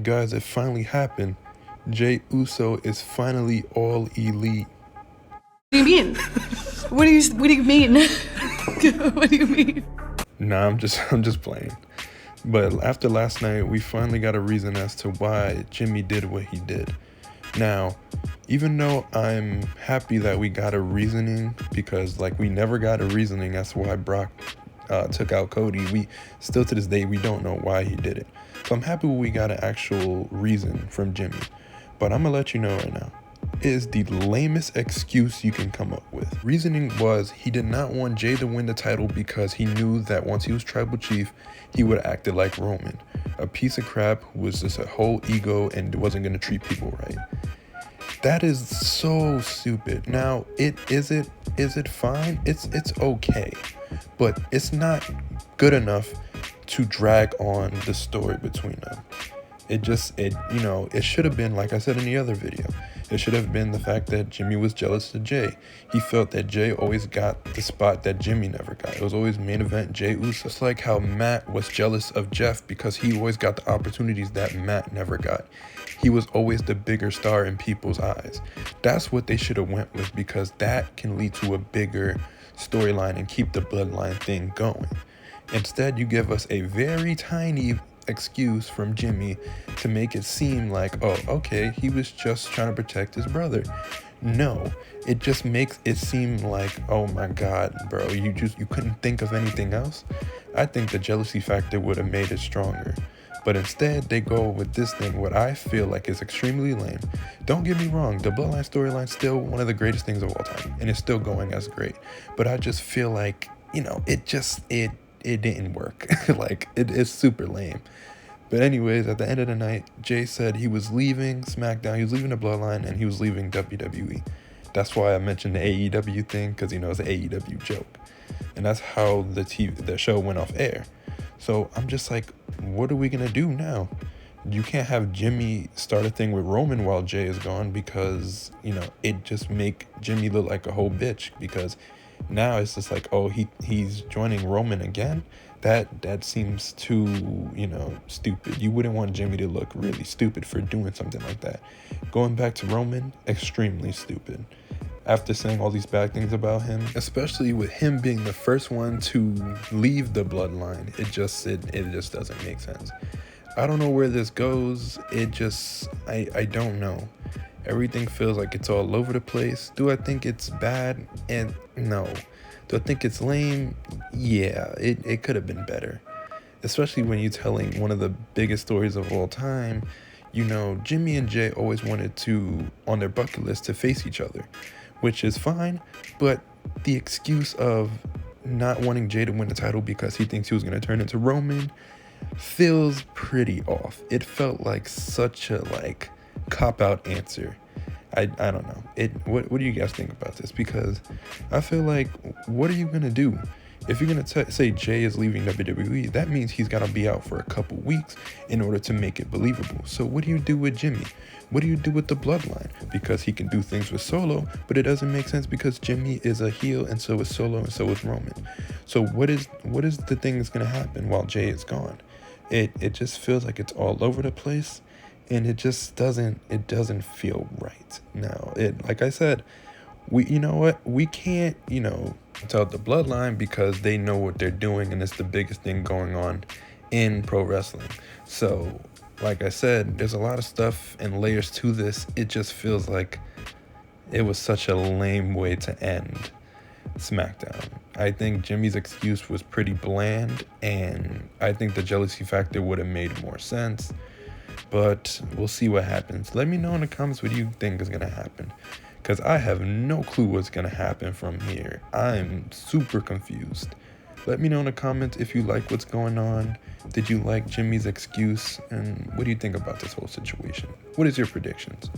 Guys, it finally happened. Jeyuso is finally all elite. What do you mean? What do you mean? What do you mean? Nah, I'm just playing. But after last night, we finally got a reason as to why Jimmy did what he did. Now, even though I'm happy that we got a reasoning, because like we never got a reasoning as to why Brock took out Cody, we still to this day we don't know why he did it. So I'm happy we got an actual reason from Jimmy. But I'm gonna let you know right now, it is the lamest excuse you can come up with. Reasoning was he did not want Jey to win the title because he knew that once he was tribal chief, he would have acted like Roman, a piece of crap who was just a whole ego and wasn't gonna treat people right. That is so stupid. Now, is it fine? It's okay, but it's not good enough to drag on the story between them. It should have been, like I said in the other video, it should have been the fact that Jimmy was jealous of Jey. He felt that Jey always got the spot that Jimmy never got. It was always main event Jeyuso. It's like how Matt was jealous of Jeff because he always got the opportunities that Matt never got. He was always the bigger star in people's eyes. That's what they should have went with, because that can lead to a bigger storyline and keep the bloodline thing going. Instead, you give us a very tiny excuse from Jimmy to make it seem like, oh, okay, he was just trying to protect his brother. No, it just makes it seem like, oh my God, bro, you couldn't think of anything else. I think the jealousy factor would have made it stronger. But instead, they go with this thing, what I feel like is extremely lame. Don't get me wrong, the Bloodline storyline is still one of the greatest things of all time, and it's still going as great. But I just feel like, it didn't work. Like, it's super lame. But anyways, at the end of the night, Jey said he was leaving SmackDown, he was leaving the Bloodline, and he was leaving WWE. That's why I mentioned the AEW thing, because, it's an AEW joke. And that's how the show went off air. So I'm just like, what are we going to do now? You can't have Jimmy start a thing with Roman while Jey is gone, because, it just make Jimmy look like a whole bitch, because now it's just like, oh, he's joining Roman again. That seems too, stupid. You wouldn't want Jimmy to look really stupid for doing something like that. Going back to Roman, extremely stupid. After saying all these bad things about him, especially with him being the first one to leave the bloodline, it just doesn't make sense. I don't know where this goes. I don't know. Everything feels like it's all over the place. Do I think it's bad? And no. Do I think it's lame? Yeah, it could have been better. Especially when you're telling one of the biggest stories of all time. Jimmy and Jey always wanted to, on their bucket list, to face each other, which is fine. But the excuse of not wanting Jey to win the title because he thinks he was going to turn into Roman feels pretty off. It felt like such a cop-out answer. I don't know. What do you guys think about this? Because I feel like, what are you going to do? If you're going to say Jey is leaving WWE, that means he's got to be out for a couple weeks in order to make it believable. So what do you do with Jimmy? What do you do with the bloodline? Because he can do things with Solo, but it doesn't make sense because Jimmy is a heel and so is Solo and so is Roman. So what is the thing that's going to happen while Jey is gone? It just feels like it's all over the place, and it just doesn't feel right. Now, like I said, we can't tell the bloodline because they know what they're doing and it's the biggest thing going on in pro wrestling. So like I said, there's a lot of stuff and layers to this. It just feels like it was such a lame way to end SmackDown. I think Jimmy's excuse was pretty bland, and I think the jealousy factor would have made more sense. But we'll see what happens. Let me know in the comments what you think is going to happen, because I have no clue what's going to happen from here. I'm super confused. Let me know in the comments if you like what's going on. Did you like Jimmy's excuse? And what do you think about this whole situation? What is your predictions?